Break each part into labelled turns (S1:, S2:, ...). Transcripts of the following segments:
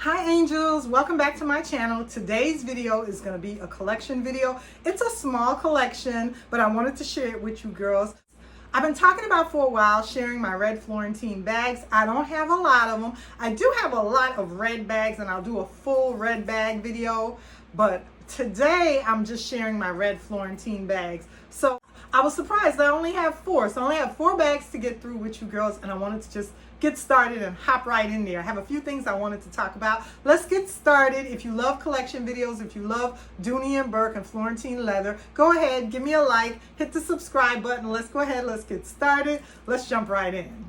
S1: Hi angels, welcome back to my channel. Today's video is going to be a collection video. It's a small collection, but I wanted to share it with you girls. I've been talking about for a while sharing my red Florentine bags. I don't have a lot of them. I do have a lot of red bags and I'll do a full red bag video, but today I'm just sharing my red Florentine bags. So I was surprised I only have four. So I only have 4 bags to get through with you girls, and I wanted to just get started and hop right in there. I have a few things I wanted to talk about. Let's get started. If you love collection videos, if you love Dooney Bourke and Florentine leather, go ahead, give me a like, hit the subscribe button. Let's go ahead, let's get started. Let's jump right in.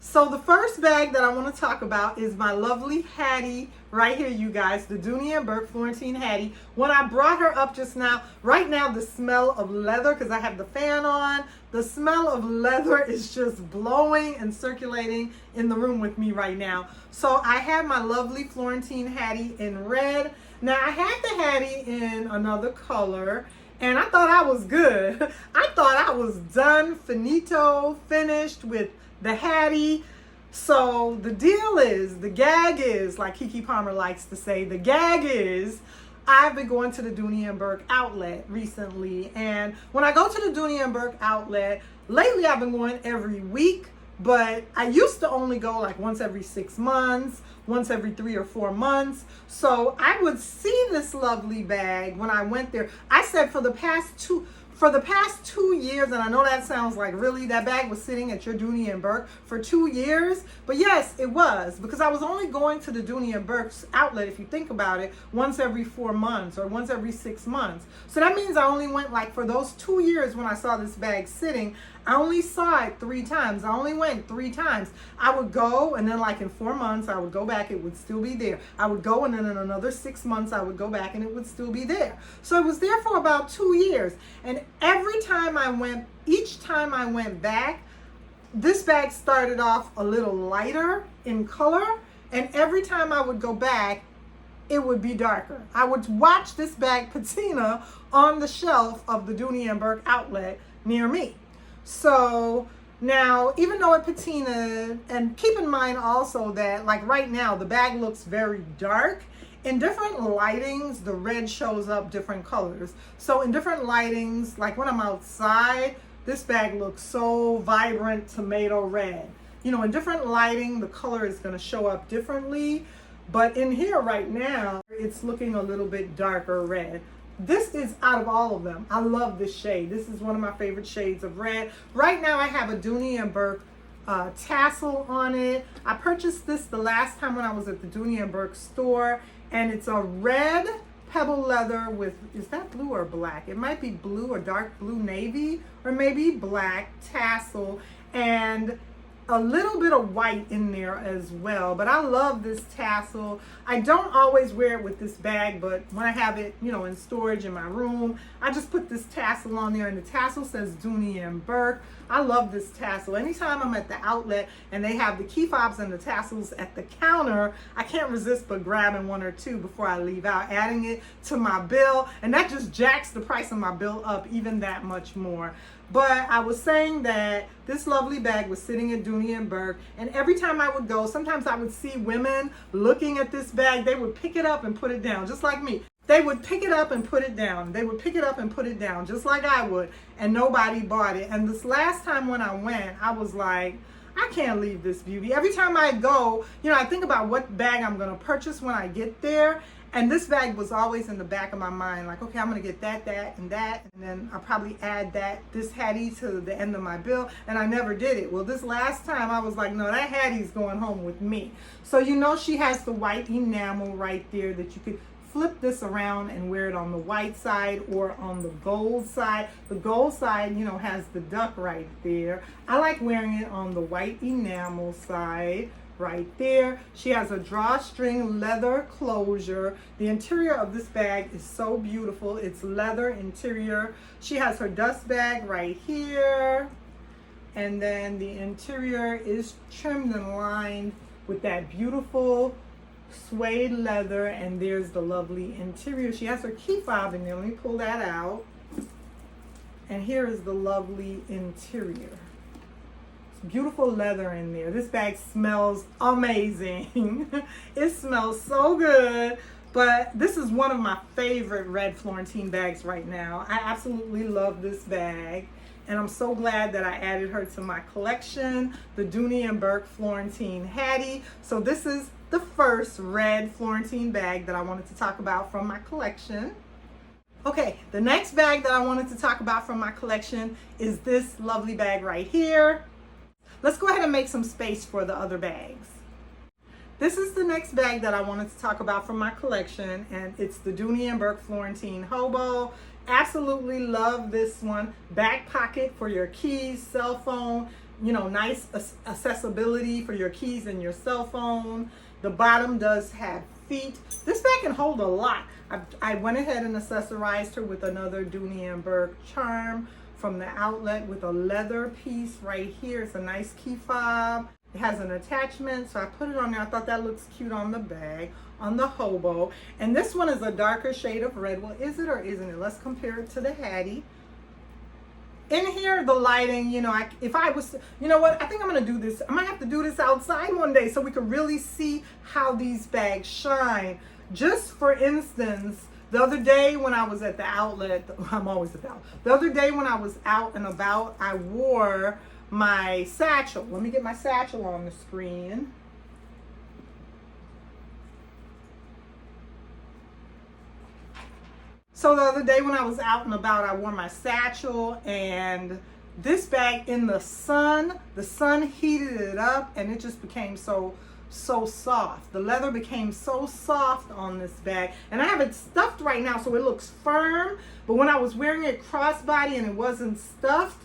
S1: So the first bag that I want to talk about is my lovely Hattie right here, you guys, the Dooney Bourke Florentine Hattie. When I brought her up just now, right now the smell of leather, because I have the fan on, the smell of leather is just blowing and circulating in the room with me right now. So I have my lovely Florentine Hattie in red. Now I had the Hattie in another color, and I thought I was good. I thought I was done, finito, finished with the Hattie. So the deal is, the gag is, like Kiki Palmer likes to say, the gag is, I've been going to the Dooney Bourke outlet recently. And when I go to the Dooney Bourke outlet, lately I've been going every week, but I used to only go like once every 6 months, once every 3 or 4 months. So I would see this lovely bag when I went there. I said for the past two years, and I know that sounds like, really, that bag was sitting at your Dooney Bourke for 2 years? But yes, it was, because I was only going to the Dooney Bourke's outlet, if you think about it, once every 4 months or once every 6 months. So that means I only went, like, for those 2 years when I saw this bag sitting, I only saw it 3 times. I only went 3 times. I would go, and then like in 4 months, I would go back, it would still be there. I would go, and then in another 6 months, I would go back, and it would still be there. So it was there for about 2 years. And every time I went, each time I went back, this bag started off a little lighter in color, and every time I would go back, it would be darker. I would watch this bag patina on the shelf of the Dooney Bourke outlet near me. So now, even though it patinaed, and keep in mind also that like right now, the bag looks very dark. In different lightings, the red shows up different colors. So in different lightings, like when I'm outside, this bag looks so vibrant tomato red. You know, in different lighting, the color is gonna show up differently. But in here right now, it's looking a little bit darker red. This is out of all of them. I love this shade. This is one of my favorite shades of red. Right now I have a Dooney Bourke tassel on it. I purchased this the last time when I was at the Dooney Bourke store, and it's a red pebble leather with, is that blue or black? It might be blue or dark blue navy, or maybe black tassel, and a little bit of white in there as well. But I love this tassel. I don't always wear it with this bag, but when I have it, you know, in storage in my room, I just put this tassel on there, and the tassel says Dooney Bourke. I love this tassel. Anytime I'm at the outlet and they have the key fobs and the tassels at the counter, I can't resist but grabbing 1 or 2 before I leave out, adding it to my bill, and that just jacks the price of my bill up even that much more. But I was saying that this lovely bag was sitting at Dooney Bourke, and every time I would go, sometimes I would see women looking at this bag. They would pick it up and put it down, just like me. They would pick it up and put it down. They would pick it up and put it down, just like I would, and nobody bought it. And this last time when I went, I was like, I can't leave this beauty. Every time I go, you know, I think about what bag I'm gonna purchase when I get there. And this bag was always in the back of my mind, like, okay, I'm gonna get that, and that, and then I'll probably add this Hattie to the end of my bill, and I never did it. Well, this last time I was like, no, that Hattie's going home with me. So you know she has the white enamel right there that you could flip this around and wear it on the white side or on the gold side. The gold side, you know, has the duck right there. I like wearing it on the white enamel side right there. She has a drawstring leather closure. The interior of this bag is so beautiful. It's leather interior. She has her dust bag right here, and then the interior is trimmed and lined with that beautiful suede leather, and there's the lovely interior. She has her key fob in there. Let me pull that out, and here is the lovely interior. beautiful leather in there. This bag smells amazing. It smells so good. But this is one of my favorite red Florentine bags right now. I absolutely love this bag. And I'm so glad that I added her to my collection, the Dooney Bourke Florentine Hattie. So this is the first red Florentine bag that I wanted to talk about from my collection. Okay, the next bag that I wanted to talk about from my collection is this lovely bag right here. Let's go ahead and make some space for the other bags. This is the next bag that I wanted to talk about from my collection, and it's the Dooney Bourke Florentine Hobo. Absolutely love this one. Back pocket for your keys, cell phone, you know, nice accessibility for your keys and your cell phone. The bottom does have feet. This bag can hold a lot. I went ahead and accessorized her with another Dooney Bourke charm from the outlet with a leather piece right here. It's a nice key fob. It has an attachment, so I put it on there. I thought that looks cute on the bag, on the Hobo. And this one is a darker shade of red. Well, is it or isn't it? Let's compare it to the Hattie. In here, the lighting, you know, if I was, you know what, I think I'm going to do this. I might have to do this outside one day so we can really see how these bags shine. Just for instance, the other day when I was at the outlet, I'm always at the outlet. The other day when I was out and about, I wore my satchel. Let me get my satchel on the screen. So the other day when I was out and about, I wore my satchel, and this bag in the sun heated it up, and it just became so soft. The leather became so soft on this bag, and I have it stuffed right now so it looks firm, but when I was wearing it crossbody and it wasn't stuffed,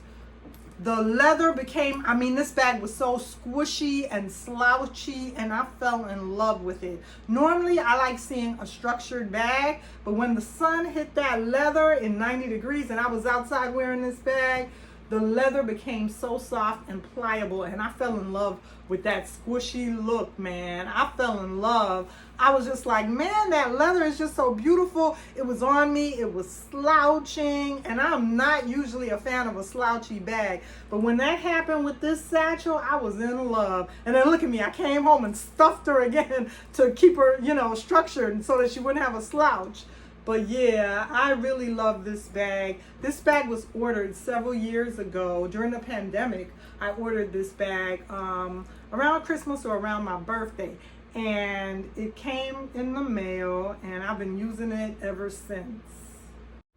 S1: the leather became, I mean, this bag was so squishy and slouchy, and I fell in love with it. Normally, I like seeing a structured bag, but when the sun hit that leather in 90 degrees and I was outside wearing this bag, the leather became so soft and pliable, and I fell in love with that squishy look, man. I fell in love. I was just like, man, that leather is just so beautiful. It was on me, it was slouching, and I'm not usually a fan of a slouchy bag. But when that happened with this satchel, I was in love. And then look at me, I came home and stuffed her again to keep her, you know, structured so that she wouldn't have a slouch. But yeah, I really love this bag. This bag was ordered several years ago during the pandemic. I ordered this bag around Christmas or around my birthday. And it came in the mail, and I've been using it ever since.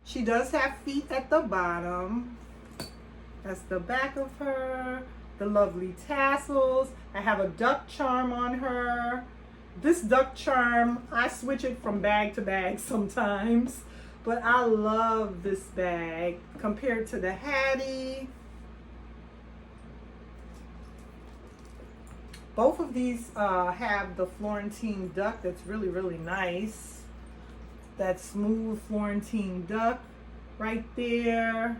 S1: She does have feet at the bottom. That's the back of her. The lovely tassels. I have a duck charm on her. This duck charm, I switch it from bag to bag sometimes, but I love this bag compared to the Hattie. Both of these have the Florentine duck that's really, really nice. That smooth Florentine duck right there.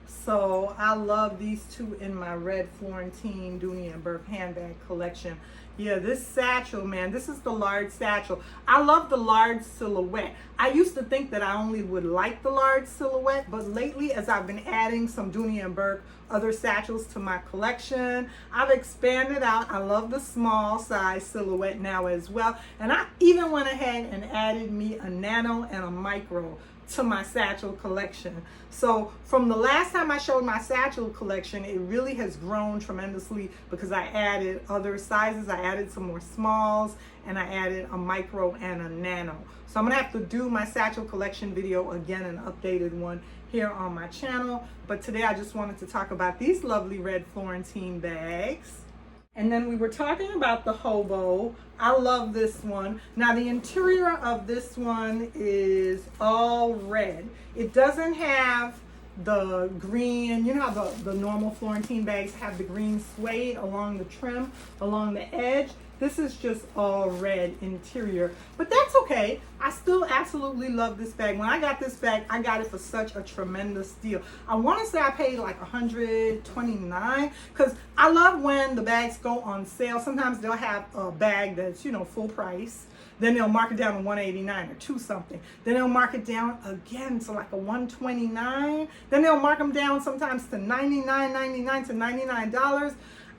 S1: So I love these two in my red Florentine Dooney Bourke handbag collection. Yeah, this satchel, man, this is the large satchel. I love the large silhouette. I used to think that I only would like the large silhouette, but lately as I've been adding some Dooney Bourke other satchels to my collection, I've expanded out. I love the small size silhouette now as well. And I even went ahead and added me a nano and a micro to my satchel collection. So from the last time I showed my satchel collection, it really has grown tremendously because I added other sizes. I added some more smalls, and I added a micro and a nano. So I'm gonna have to do my satchel collection video again, an updated one here on my channel. But today I just wanted to talk about these lovely red Florentine bags. And then we were talking about the Hobo. I love this one. Now the interior of this one is all red. It doesn't have the green, you know how the normal Florentine bags have the green suede along the trim, along the edge. This is just all red interior, but that's okay. I still absolutely love this bag. When I got this bag, I got it for such a tremendous deal. I want to say I paid like $129 because I love when the bags go on sale. Sometimes they'll have a bag that's, you know, full price. Then they'll mark it down to $189 or $2 something. Then they'll mark it down again to like a $129. Then they'll mark them down sometimes to $99.99 to $99.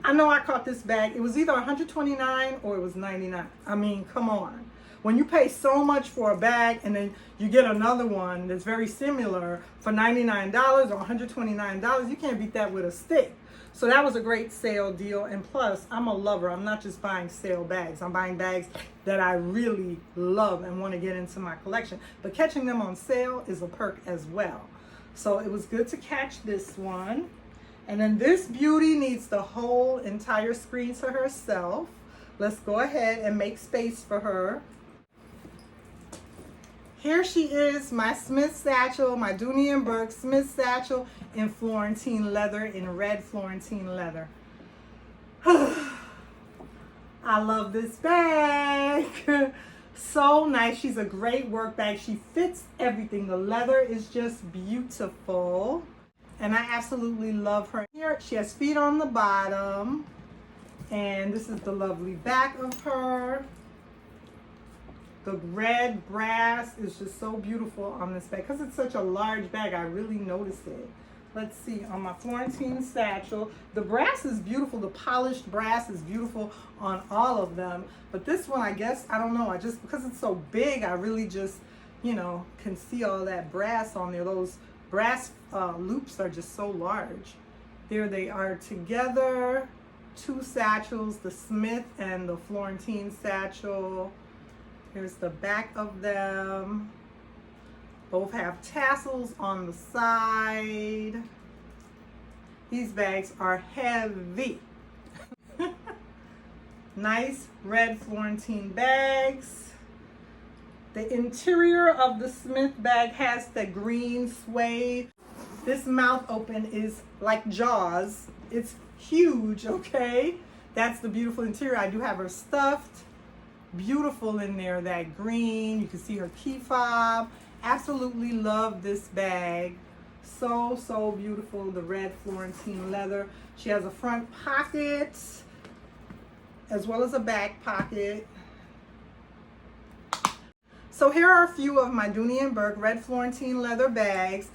S1: I know I caught this bag. It was either $129 or it was $99. I mean, come on. When you pay so much for a bag and then you get another one that's very similar for $99 or $129, you can't beat that with a stick. So that was a great sale deal. And plus, I'm a lover. I'm not just buying sale bags. I'm buying bags that I really love and want to get into my collection. But catching them on sale is a perk as well. So it was good to catch this one. And then this beauty needs the whole entire screen to herself. Let's go ahead and make space for her. Here she is, my Smith satchel, my Dooney Bourke Smith satchel in Florentine leather, in red Florentine leather. I love this bag. So nice. She's a great work bag. She fits everything. The leather is just beautiful. And I absolutely love her. Here, she has feet on the bottom. And this is the lovely back of her. The red brass is just so beautiful on this bag. Because it's such a large bag, I really notice it. Let's see, on my Florentine satchel, the brass is beautiful. The polished brass is beautiful on all of them. But this one, I guess, I don't know. I just, because it's so big, I really just, you know, can see all that brass on there. Those brass loops are just so large. There they are together. Two satchels, the Smith and the Florentine satchel. Here's the back of them. Both have tassels on the side. These bags are heavy. Nice red Florentine bags. The interior of the Smith bag has the green suede. This mouth open is like Jaws. It's huge, okay? That's the beautiful interior. I do have her stuffed. Beautiful in there, that green. You can see her key fob. Absolutely love this bag. So, so beautiful. The red Florentine leather. She has a front pocket as well as a back pocket. So here are a few of my Dooney Bourke red Florentine leather bags.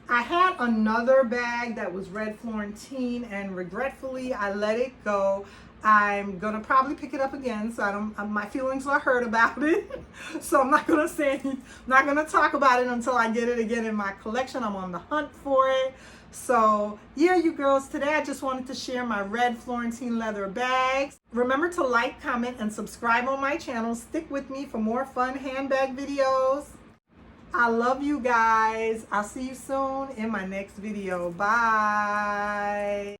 S1: I had another bag that was red Florentine and regretfully I let it go. I'm gonna probably pick it up again, so I don't. My feelings are hurt about it. So I'm not gonna say, not gonna talk about it until I get it again in my collection. I'm on the hunt for it. So yeah, you girls, today I just wanted to share my red Florentine leather bags. Remember to like, comment, and subscribe on my channel. Stick with me for more fun handbag videos. I love you guys. I'll see you soon in my next video. Bye.